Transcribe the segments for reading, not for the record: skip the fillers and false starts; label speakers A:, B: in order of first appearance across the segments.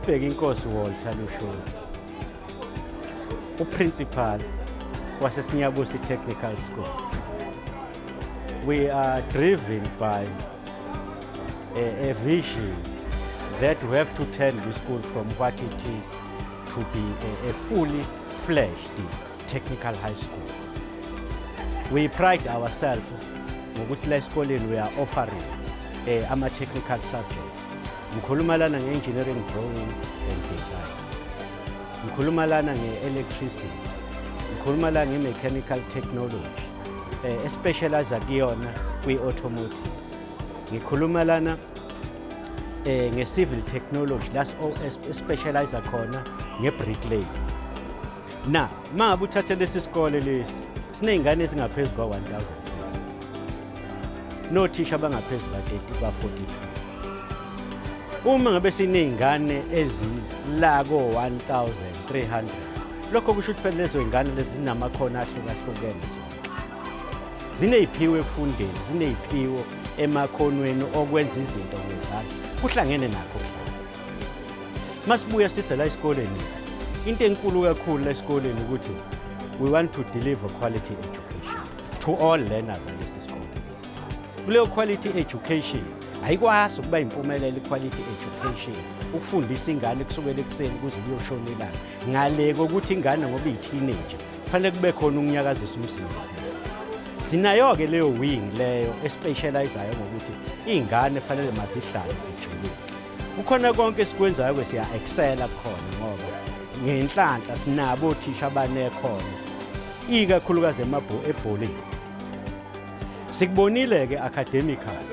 A: sibheke inkosi Walter Lushozi, uprincipal wase Sinyabusi Technical School. We are driven by a vision that we have to turn the school from what it is to be a fully fledged technical high school. We pride ourselves ngokuthi la esikoleni we are offering ama-technical subjects. Ngikhuluma lana nge-engineering drawing and design. Ngikhuluma lana nge-electricity. Ngikhuluma lana nge-mechanical technology. Especialize kuyona kwi-automotive. Ngikhuluma lana nge-civil technology, that's all specialize khona nge-bricklaying. Na mangabe uthatha lesi sikole lesi siney'ngane ezingaphezulu kwa-1,000 nothisha abangaphezulu kwa-42. Uma ngabe siney'ngane ezila ko-1,300, lokho kusho ukuthi phela lezo y'ngane lezi zinamakhono ahlukahlukene zonke. Ziney'phiwo ekufundeni, ziney'phiwo emakhonweni okwenza izinto ngezandla. Kuhlangene nakho kuhlangene. Masibuya sise la esikoleni, into enkulu kakhulu la esikoleni ukuthi we want to deliver quality education to all learners kulesi sikole. Kuleyo quality education ayikwazi ukuba impumelelo i-quality education ukufundisa ingane kusukela ekuseni kuze kuyoshona ilanga. Ngale kokuthi ingane ngoba iyi-teenager kufanele kube khona ukunyakazisa umzimba. Sinayo-ke leyo wing leyo especializayo ngokuthi iy'ngane fanele mazihlale zijuluke. Kukhona konke esikwenzayo siya-excela khona ngoba ngenhlanhla sinabo othisha abanekhono ikakhulukazi ebholeni. Sikubonile-ke academically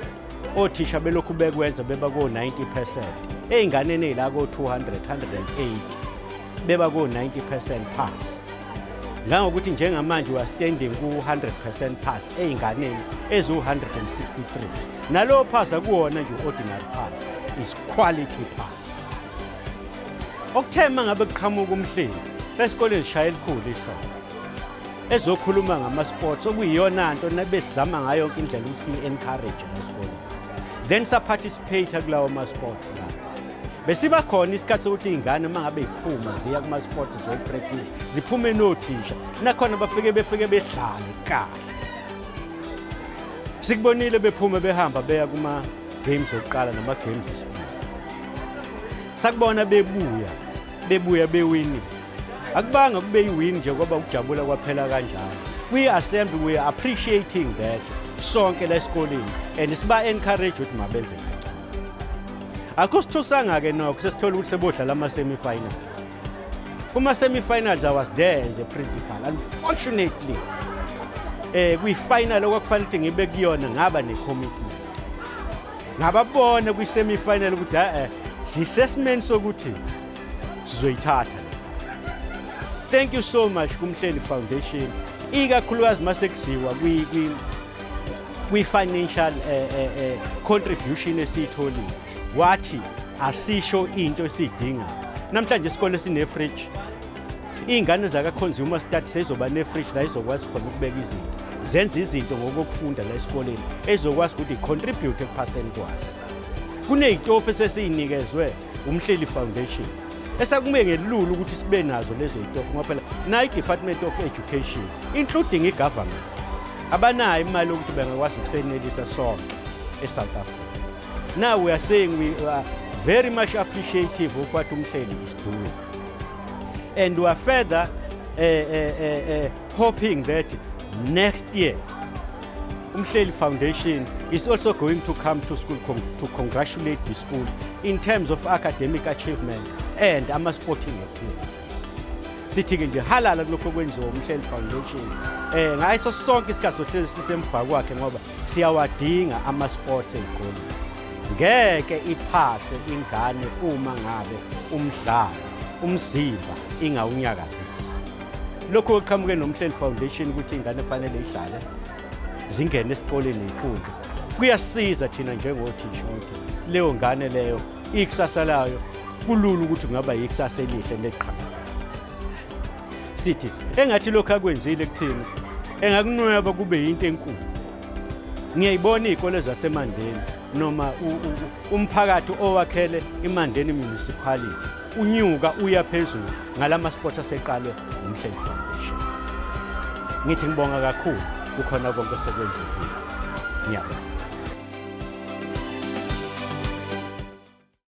A: othisha belokhu bekwenza beba ko-90%, ey'nganeni ey'la ko-200, 180 beba ko-90% pass. Ngangokuthi njengamanje we are standing ku-100% pass ey'nganeni eziwu-163. Nalowo pass akuwona nje ordinary pass, is quality pass. Okuthema ngabe kuqhamuka umhleli lesikole ezishaya elikhulu ihlobo ezokhuluma ngama-sports okuyiyona nto nebesizama ngayo yonke indlela ukuthi siyi-encourage esikoleni. Then sa-participate kulawo ma-sports la. Besiba khona isikhathi sokuthi iy'ngane uma ngabe yiphuma ziya kuma-sports zoyi-practice ziphume nothisha nakhona befike bedlale kahle. Sikubonile bephuma behamba beya kuma-games okuqala nama-games esibili. Sakubona bebuya bewini. Akubanga kube yi-win nje ngoba ukujabula kwaphela kanjalo. We assembly, we are appreciating that sonke la esikoleni and siba-encourage ukuthi mabenze kancane. Akho sithusanga-ke nokho sesithola ukuthi sebodlala ama-semi-finals. Kuma-semi-finals I was there as a principal. Unfortunately, kwi-final okwakufanele ukuthi ngibe kuyona ngaba ne-commitment. Ngababona kwi-semi-final ukuthi si-assessment sokuthi sizoyithatha. Thank you so much kuMhleli Foundation. Ikakhulukazi mase kuziwa kwi-financial contribution esiyitholile. Wathi asisho into esiyidinga. Namhlanje isikole sine-fridge. Iy'ngane zaka-consumer studies sezizoba ne-fridge la izokwazi khona ukubeka izinto. Zenza izinto ngokufunda la esikoleni ezokwazi ukuthi i-contribute ekuphaseni kwazo. Kuney'tofu esesiyinikezwe uMhleli Foundation. Esakumele ngelulu ukuthi sibe nazo lezo y'tofu ngoba phela na i-Department of Education including i-government abanayo imali ukuthi bengakwazi ukusenelisa sonke eSouth Africa. Now we are saying we are very much appreciative of what uMhleli is doing. And we are further hoping that next year uMhleli Foundation is also going to come to school to congratulate the school in terms of academic achievement and ama-sporting activities. Sithi-ke nje halala kulokho kwenziwa uMhleli Foundation. Ngayiso sonke isikhathi sohlezi sisemva kwakhe ngoba siyawadinga ama-sports ey'koleni. Ngeke iphase ingane uma ngabe umdlalo, umzimba ingawunyakazisi. Lokho okuqhamuke noMhleli Foundation ukuthi ingane fanele ihlale zingene esikoleni ifunde. Kuyasiza thina njengothisha ukuthi leyo ngane leyo ikusasa layo kulula ukuthi kungaba yikusasa elihle neqhakaza. Sithi engathi lokho akwenzile kuthina engakunweba kube yinto enkulu. Ngiyayibona izikole zaseMandeni noma umphakathi owakhele iMandeni Municipality unyuka uya phezulu ngalama sports aseqalwe uMhleli Foundation. Ngithi ngibonga kakhulu kukhona konke osekwenzekile. Ngiyabonga.